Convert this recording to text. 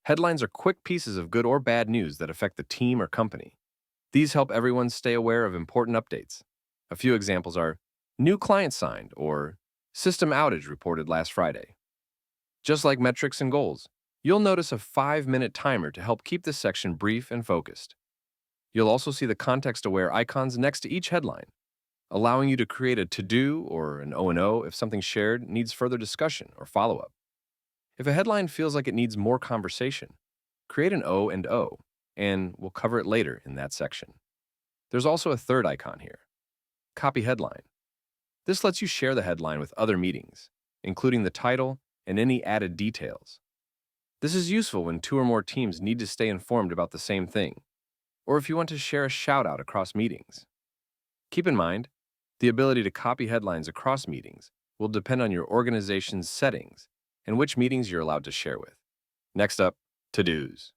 Headlines are quick pieces of good or bad news that affect the team or company. These help everyone stay aware of important updates. A few examples are new client signed or system outage reported last Friday. Just like metrics and goals, you'll notice a 5-minute timer to help keep this section brief and focused. You'll also see the context-aware icons next to each headline, allowing you to create a to-do or an O&O if something shared needs further discussion or follow-up. If a headline feels like it needs more conversation, create an O and O, and we'll cover it later in that section. There's also a third icon here, copy headline. This lets you share the headline with other meetings, including the title and any added details. This is useful when two or more teams need to stay informed about the same thing, or if you want to share a shout-out across meetings. Keep in mind, the ability to copy headlines across meetings will depend on your organization's settings and which meetings you're allowed to share with. Next up, to-dos.